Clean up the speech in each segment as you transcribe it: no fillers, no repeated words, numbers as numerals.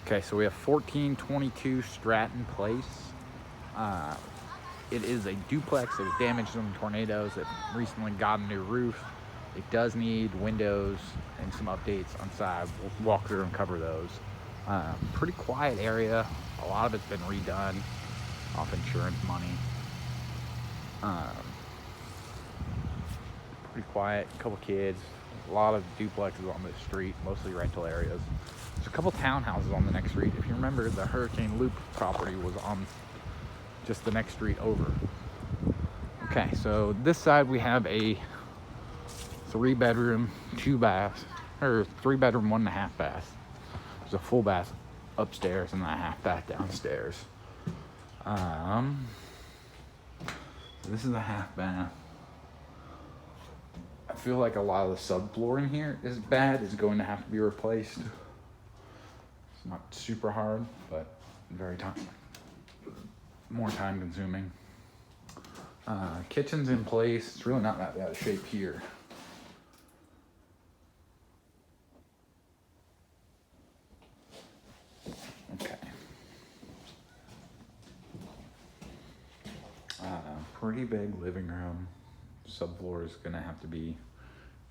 Okay, so we have 1422 Stratton Place. It is a duplex. It was damaged in tornadoes. It recently got a new roof. It does need windows and some updates on side. We'll walk through and cover those. Pretty quiet area. A lot of it's been redone off insurance money. Pretty quiet, a couple kids, a lot of duplexes on this street, mostly rental areas. There's a couple townhouses on the next street. If you remember, the Hurricane Loop property was on just the next street over. Okay, so this side we have a 3-bedroom, 2-bath, or 3-bedroom, 1.5 bath. There's a full bath upstairs and a half bath downstairs. So this is a half bath. I feel like a lot of the subfloor in here is bad. It's going to have to be replaced. It's not super hard, but more time consuming. Kitchen's in place. It's really not that bad of shape here. Okay. Pretty big living room. Subfloor is gonna have to be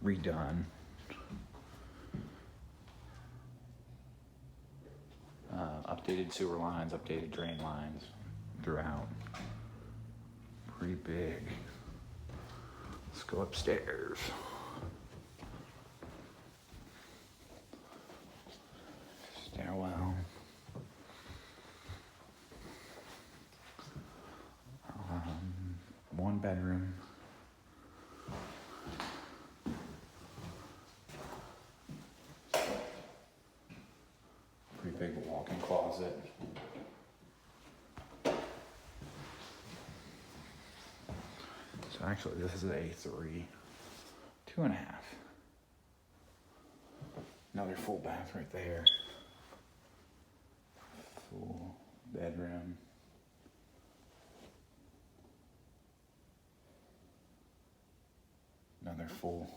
redone. Updated sewer lines, updated drain lines throughout. Pretty big. Let's go upstairs. Stairwell. 1 bedroom. Pretty big walk-in closet. So actually this is a 3, 2.5. Another full bath right there. Full bedroom. Another full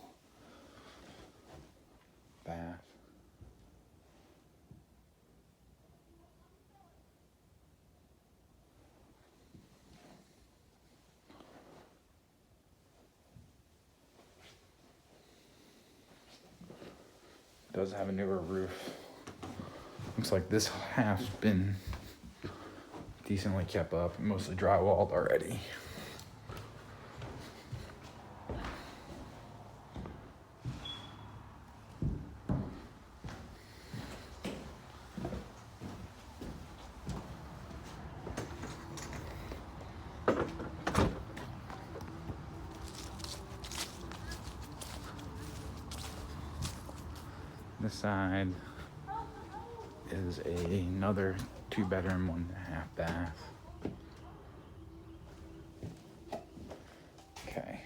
bath. Does have a newer roof. Looks like this half's been decently kept up, mostly drywalled already. This side is another 2-bedroom, 1.5 bath. Okay.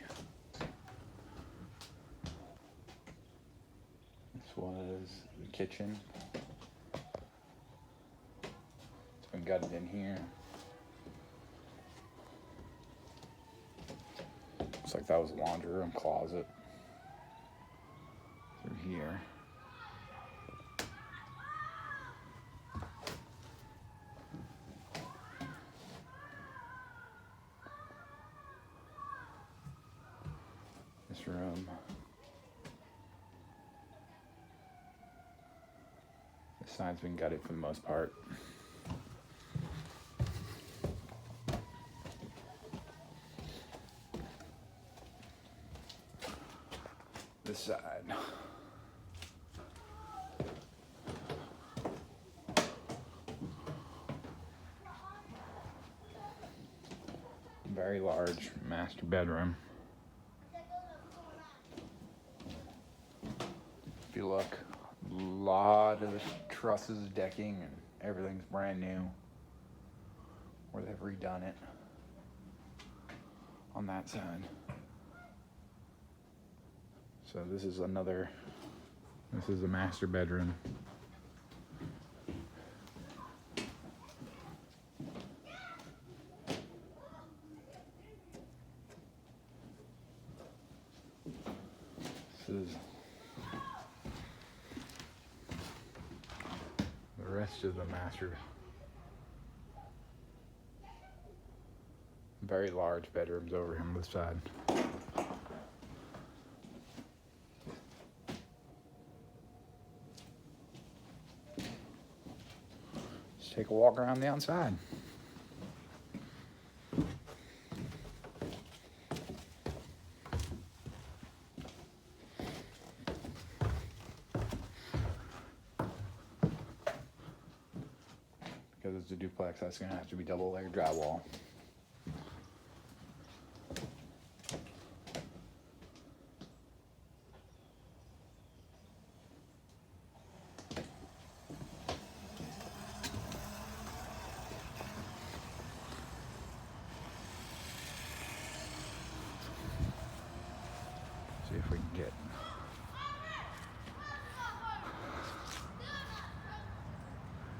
This was the kitchen. It's been gutted in here. Looks like that was a laundry room closet through here. This room. This side's been gutted for the most part. This side. Very large master bedroom. If you look, a lot of trusses, decking, and everything's brand new. Or they've redone it on that side. So this is a master bedroom. This is the rest of the master. Very large bedrooms over here on this side. Let's take a walk around the outside. Because it's a duplex, that's gonna have to be double layered drywall. See if we can get.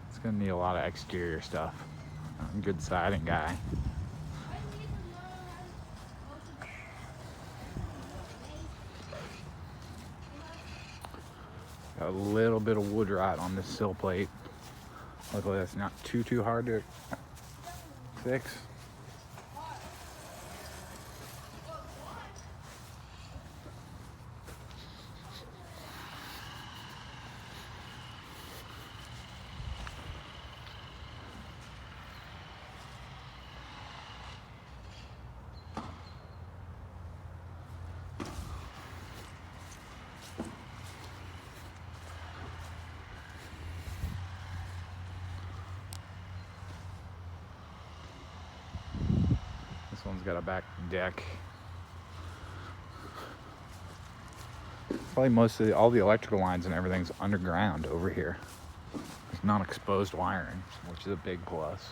It's gonna need a lot of exterior stuff. I'm a good siding guy. Got a little bit of wood rot on this sill plate. Luckily that's not too hard to fix. This one's got a back deck. Probably most of all the electrical lines and everything's underground over here. There's non-exposed wiring, which is a big plus.